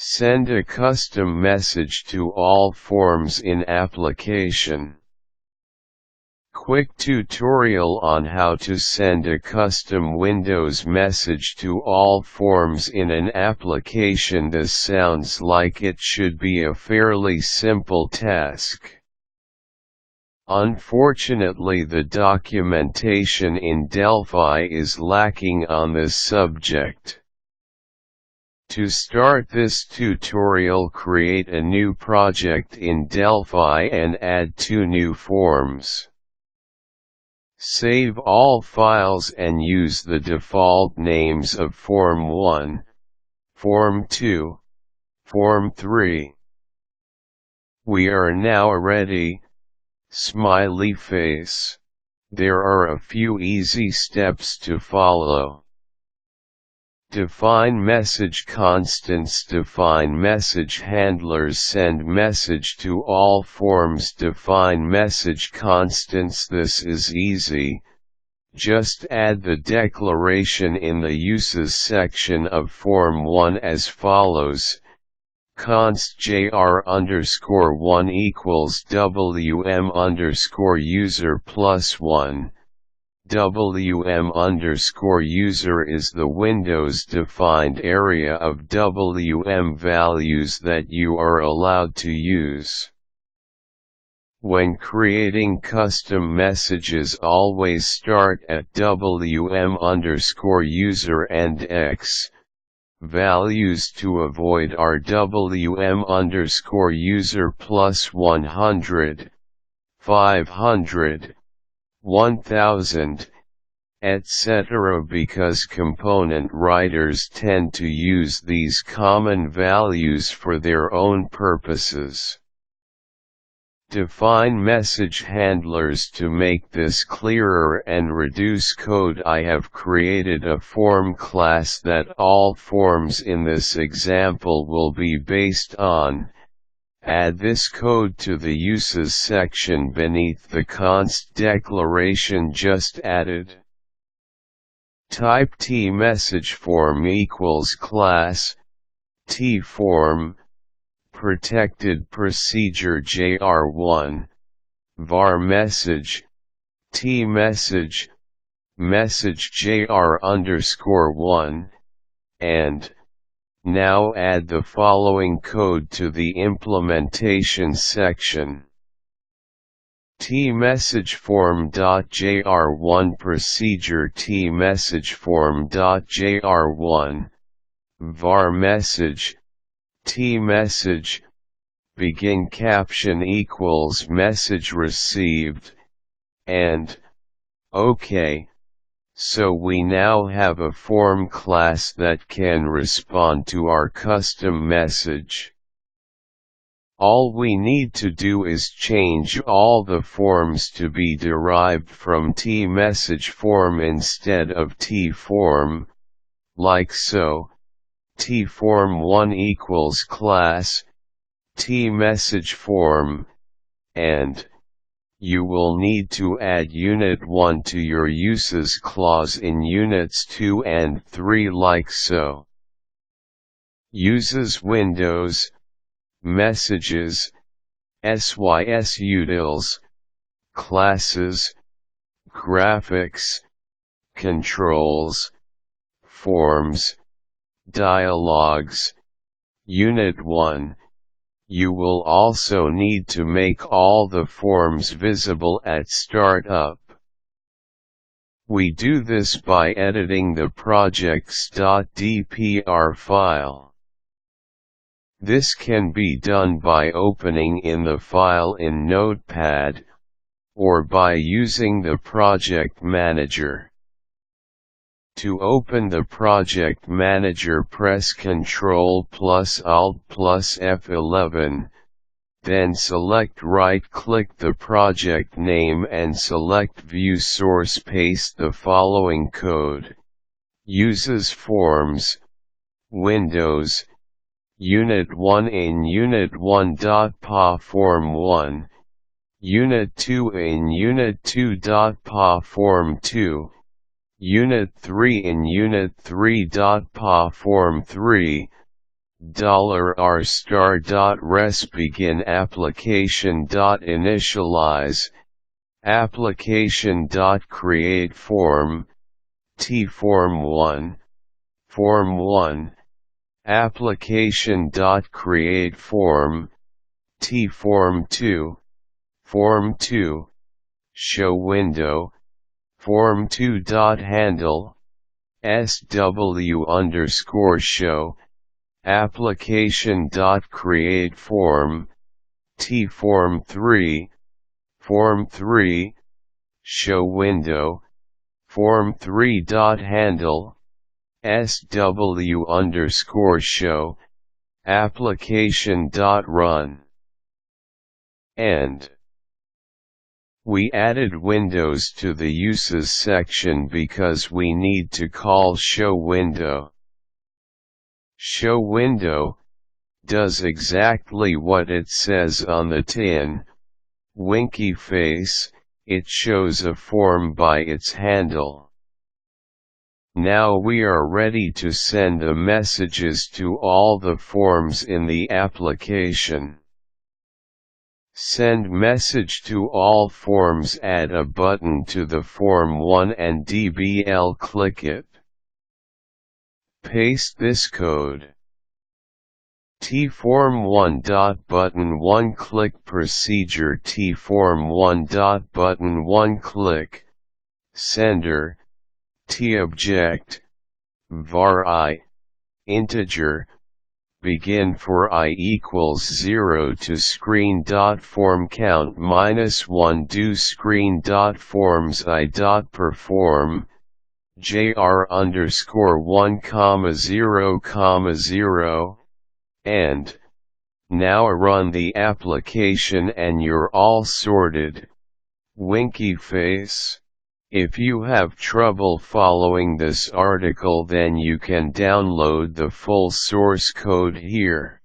Send a custom message to all forms in application. Quick tutorial on how to send a custom Windows message to all forms in an application. This sounds like it should be a fairly simple task. Unfortunately, the documentation in Delphi is lacking on this subject. To start this tutorial, create a new project in Delphi and add 2 new forms. Save all files and use the default names of Form 1, Form 2, Form 3. We are now ready. Smiley face. There are a few easy steps to follow. Define message constants. Define message handlers. Send message to all forms. Define message constants. This is easy. Just add the declaration in the uses section of Form 1 as follows. Const jr_1 equals wm_user plus 1. wm_user is the Windows defined area of wm values that you are allowed to use. When creating custom messages, always start at wm_user and x values to avoid our wm_user plus 100, 500, 1000, etc. because component writers tend to use these common values for their own purposes. Define message handlers. To make this clearer and reduce code, I have created a form class that all forms in this example will be based on. Add this code to the uses section beneath the const declaration just added. Type tMessageForm equals class tForm protected procedure jr1 var message tMessage message jr_1 and now add the following code to the implementation section. tMessageForm.jr1 procedure tMessageForm.jr1 var message tMessage begin caption equals message received and OK. So we now have a form class that can respond to our custom message. All we need to do is change all the forms to be derived from tMessageForm instead of tForm, like so. tForm1 equals class tMessageForm, and you will need to add unit 1 to your uses clause in units 2 and 3 like so. Uses Windows, Messages, sysutils, Classes, Graphics, Controls, Forms, Dialogues, Unit 1. You will also need to make all the forms visible at startup. We do this by editing the projects.dpr file. This can be done by opening in the file in Notepad, or by using the Project Manager. To open the Project Manager, press Ctrl plus Alt plus F11, then select right-click the project name and select View Source. Paste the following code. Uses Forms, Windows, Unit 1 in Unit 1.pa Form 1, Unit 2 in Unit 2.pa Form 2, Unit 3 in Unit 3.pa Form 3, $r*res begin application.initialize, application.create form, tform1, form1, application.create form, tform2, form2, show window, form2.handle, sw_show, application.create form, tform3, form3, show window, form3.handle, sw_show, application.run. End. We added windows to the uses section because we need to call show window. Show window does exactly what it says on the tin. Winky face, it shows a form by its handle. Now we are ready to send the messages to all the forms in the application. Send message to all forms. Add a button to the form 1 and dbl click it. Paste this code. tform1.button1 click procedure tform1.button1 click sender t-object var I integer begin for I equals 0 to screen.form count -1 do screen.forms I.perform jr_1,0,0 and now run the application and you're all sorted. Winky face. If you have trouble following this article, then you can download the full source code here.